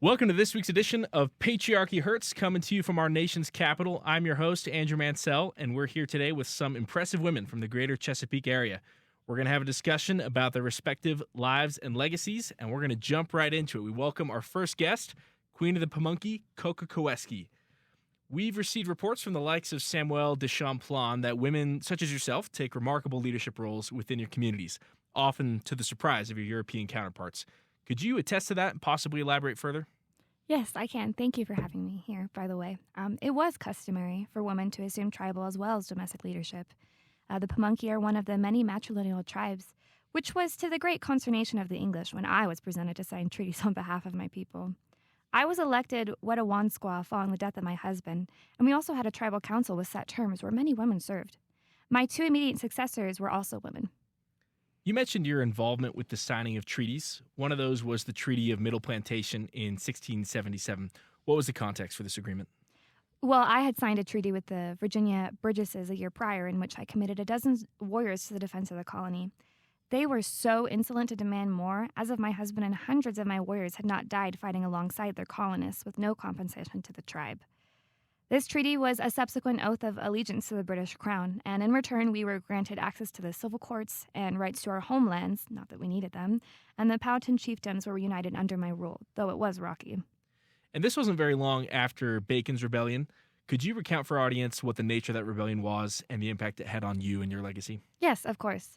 Welcome to this week's edition of Patriarchy Hurts, coming to you from our nation's capital. I'm your host, Andrew Mansell, and we're here today with some impressive women from the greater Chesapeake area. We're going to have a discussion about their respective lives and legacies, and we're going to jump right into it. We welcome our first guest, Queen of the Pamunkey, Coca Koweski. We've received reports from the likes of Samuel de Champlain that women such as yourself take remarkable leadership roles within your communities, often to the surprise of your European counterparts. Could you attest to that and possibly elaborate further? Yes, I can. Thank you for having me here, by the way. It was customary for women to assume tribal as well as domestic leadership. The Pamunkey are one of the many matrilineal tribes, which was to the great consternation of the English when I was presented to sign treaties on behalf of my people. I was elected Wettawansquaw following the death of my husband, and we also had a tribal council with set terms where many women served. My two immediate successors were also women. You mentioned your involvement with the signing of treaties. One of those was the Treaty of Middle Plantation in 1677. What was the context for this agreement? Well, I had signed a treaty with the Virginia Burgesses a year prior in which I committed a dozen warriors to the defense of the colony. They were so insolent to demand more, as if my husband and hundreds of my warriors had not died fighting alongside their colonists with no compensation to the tribe. This treaty was a subsequent oath of allegiance to the British Crown, and in return we were granted access to the civil courts and rights to our homelands, not that we needed them, and the Powhatan chiefdoms were united under my rule, though it was rocky. And this wasn't very long after Bacon's Rebellion. Could you recount for our audience what the nature of that rebellion was and the impact it had on you and your legacy? Yes, of course.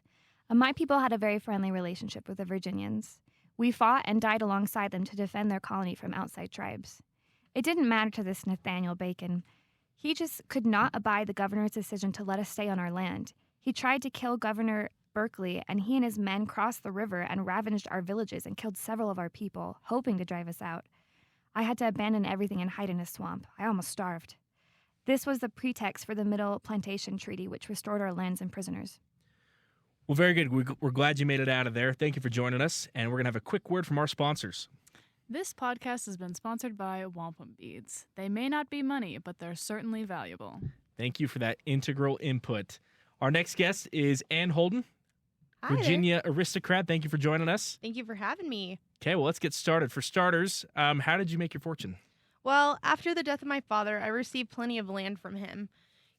My people had a very friendly relationship with the Virginians. We fought and died alongside them to defend their colony from outside tribes. It didn't matter to this Nathaniel Bacon. He just could not abide the governor's decision to let us stay on our land. He tried to kill Governor Berkeley, and he and his men crossed the river and ravaged our villages and killed several of our people, hoping to drive us out. I had to abandon everything and hide in a swamp. I almost starved. This was the pretext for the Middle Plantation Treaty, which restored our lands and prisoners. Well, very good. We're glad you made it out of there. Thank you for joining us, and we're going to have a quick word from our sponsors. This podcast has been sponsored by wampum beads. They may not be money, but they're certainly valuable. Thank you for that integral input. Our next guest is Ann Holden, Hi Virginia aristocrat. Thank you for joining us. Thank you for having me. Okay, well, let's get started. For starters, how did you make your fortune? Well, after the death of my father, I received plenty of land from him.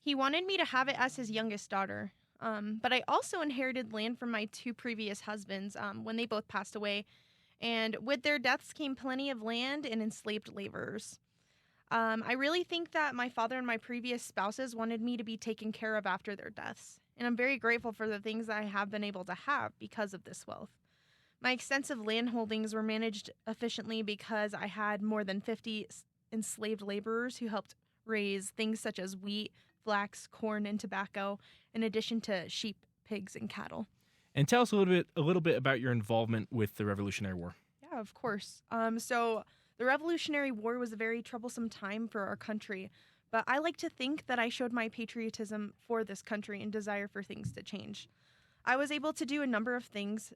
He wanted me to have it as his youngest daughter. But I also inherited land from my two previous husbands when they both passed away. And with their deaths came plenty of land and enslaved laborers. I really think that my father and my previous spouses wanted me to be taken care of after their deaths. And I'm very grateful for the things that I have been able to have because of this wealth. My extensive land holdings were managed efficiently because I had more than 50 enslaved laborers who helped raise things such as wheat, flax, corn, and tobacco, in addition to sheep, pigs, and cattle. And tell us a little bit about your involvement with the Revolutionary War. Yeah, of course. So the Revolutionary War was a very troublesome time for our country, but I like to think that I showed my patriotism for this country and desire for things to change. I was able to do a number of things,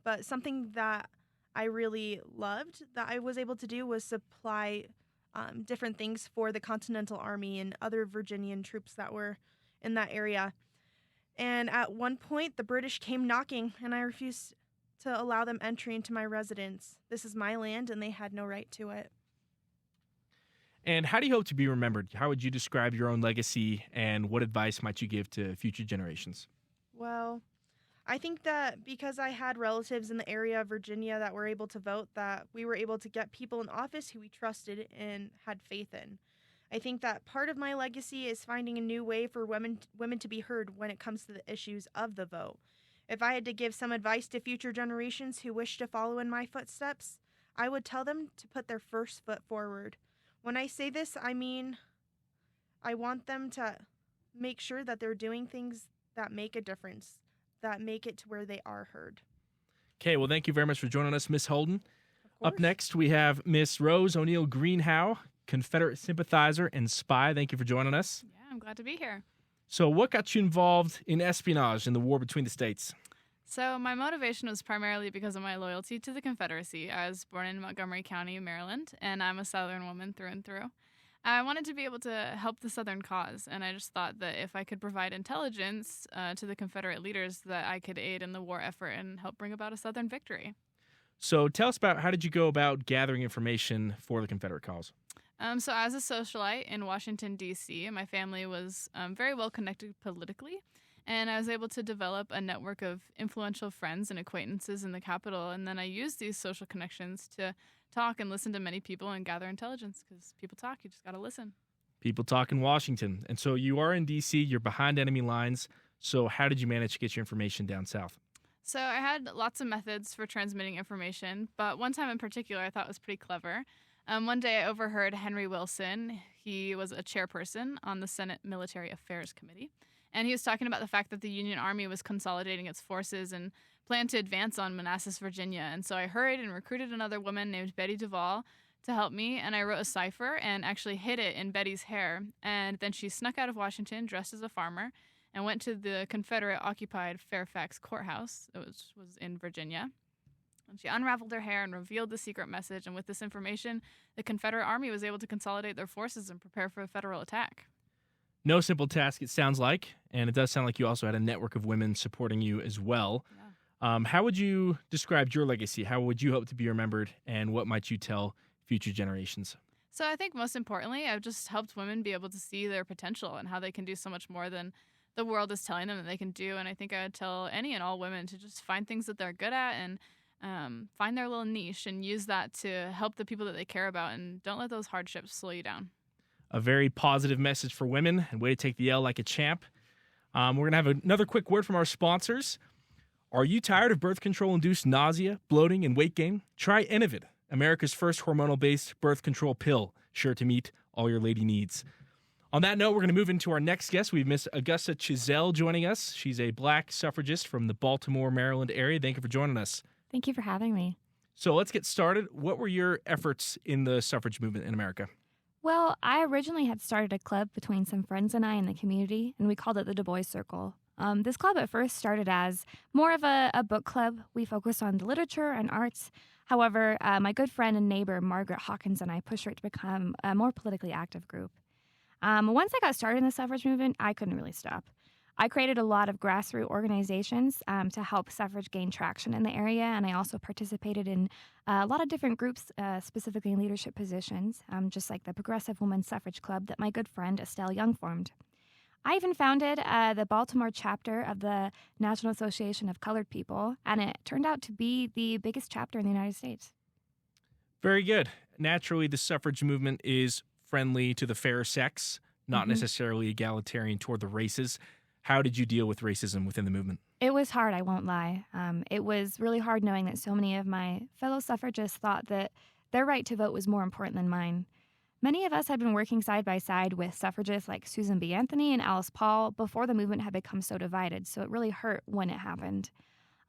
but something that I really loved that I was able to do was supply different things for the Continental Army and other Virginian troops that were in that area. And at one point, the British came knocking, and I refused to allow them entry into my residence. This is my land, and they had no right to it. And how do you hope to be remembered? How would you describe your own legacy, and what advice might you give to future generations? Well, I think that because I had relatives in the area of Virginia that were able to vote, that we were able to get people in office who we trusted and had faith in. I think that part of my legacy is finding a new way for women to be heard when it comes to the issues of the vote. If I had to give some advice to future generations who wish to follow in my footsteps, I would tell them to put their first foot forward. When I say this, I mean I want them to make sure that they're doing things that make a difference, that make it to where they are heard. Okay, well, thank you very much for joining us, Miss Holden. Of course. Up next, we have Miss Rose O'Neill Greenhow, Confederate sympathizer and spy. Thank you for joining us. Yeah, I'm glad to be here. So what got you involved in espionage in the war between the states? So my motivation was primarily because of my loyalty to the Confederacy. I was born in Montgomery County, Maryland, and I'm a Southern woman through and through. I wanted to be able to help the Southern cause, and I just thought that if I could provide intelligence to the Confederate leaders, that I could aid in the war effort and help bring about a Southern victory. So tell us about how did you go about gathering information for the Confederate cause? So as a socialite in Washington, D.C., my family was very well connected politically, and I was able to develop a network of influential friends and acquaintances in the Capitol, and then I used these social connections to talk and listen to many people and gather intelligence, because people talk, you just got to listen. People talk in Washington. And so you are in D.C., you're behind enemy lines. So how did you manage to get your information down south? So I had lots of methods for transmitting information, but one time in particular I thought was pretty clever. One day I overheard Henry Wilson. He was a chairperson on the Senate Military Affairs Committee, and he was talking about the fact that the Union Army was consolidating its forces and planned to advance on Manassas, Virginia. And so I hurried and recruited another woman named Betty Duvall to help me, and I wrote a cipher and actually hid it in Betty's hair. And then she snuck out of Washington dressed as a farmer and went to the Confederate-occupied Fairfax Courthouse, which was in Virginia. And she unraveled her hair and revealed the secret message, and with this information, the Confederate Army was able to consolidate their forces and prepare for a federal attack. No simple task, it sounds like, and it does sound like you also had a network of women supporting you as well. Yeah. How would you describe your legacy? How would you hope to be remembered, and what might you tell future generations? So I think most importantly, I've just helped women be able to see their potential and how they can do so much more than the world is telling them that they can do. And I think I would tell any and all women to just find things that they're good at and find their little niche and use that to help the people that they care about, and don't let those hardships slow you down. A very positive message for women, and way to take the L like a champ. We're going to have another quick word from our sponsors. Are you tired of birth control-induced nausea, bloating, and weight gain? Try Innovid, America's first hormonal-based birth control pill, sure to meet all your lady needs. On that note, we're going to move into our next guest. We have Miss Augusta Chiselle joining us. She's a black suffragist from the Baltimore, Maryland area. Thank you for joining us. Thank you for having me. So let's get started. What were your efforts in the suffrage movement in America? Well, I originally had started a club between some friends and I in the community, and we called it the Du Bois Circle. This club at first started as more of a book club. We focused on the literature and arts. However, my good friend and neighbor, Margaret Hawkins, and I pushed her to become a more politically active group. Once I got started in the suffrage movement, I couldn't really stop. I created a lot of grassroots organizations to help suffrage gain traction in the area, and I also participated in a lot of different groups, specifically in leadership positions, just like the Progressive Women's Suffrage Club that my good friend Estelle Young formed. I even founded the Baltimore chapter of the National Association of Colored People, and it turned out to be the biggest chapter in the United States. Very good. Naturally, the suffrage movement is friendly to the fair sex, not necessarily egalitarian toward the races. How did you deal with racism within the movement? It was hard, I won't lie. It was really hard knowing that so many of my fellow suffragists thought that their right to vote was more important than mine. Many of us had been working side by side with suffragists like Susan B. Anthony and Alice Paul before the movement had become so divided, so it really hurt when it happened.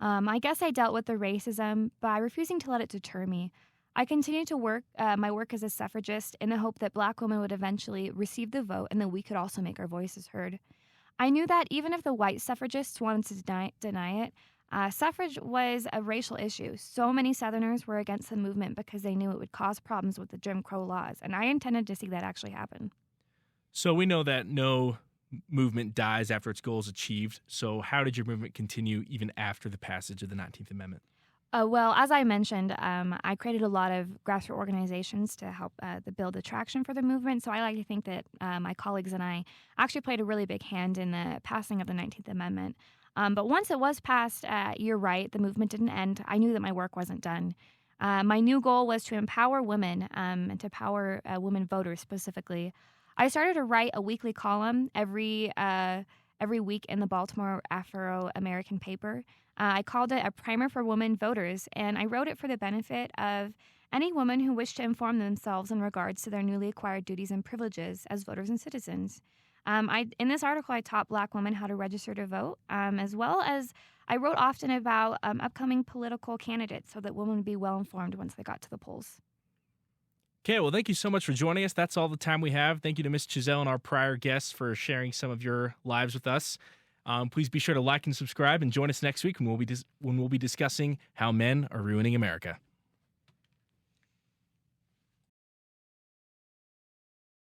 I guess I dealt with the racism by refusing to let it deter me. I continued to work my work as a suffragist in the hope that Black women would eventually receive the vote and that we could also make our voices heard. I knew that even if the white suffragists wanted to deny it, suffrage was a racial issue. So many Southerners were against the movement because they knew it would cause problems with the Jim Crow laws, and I intended to see that actually happen. So we know that no movement dies after its goal is achieved. So how did your movement continue even after the passage of the 19th Amendment? Well, as I mentioned, I created a lot of grassroots organizations to help build attraction for the movement. So I like to think that my colleagues and I actually played a really big hand in the passing of the 19th Amendment. But once it was passed, you're right, the movement didn't end. I knew that my work wasn't done. My new goal was to empower women and to empower women voters specifically. I started to write a weekly column every week in the Baltimore Afro-American paper. I called it a primer for women voters, and I wrote it for the benefit of any woman who wished to inform themselves in regards to their newly acquired duties and privileges as voters and citizens. In this article, I taught Black women how to register to vote, as well as I wrote often about upcoming political candidates so that women would be well informed once they got to the polls. Okay, well, thank you so much for joining us. That's all the time we have. Thank you to Ms. Chiselle and our prior guests for sharing some of your lives with us. Please be sure to like and subscribe and join us next week when we'll be discussing how men are ruining America.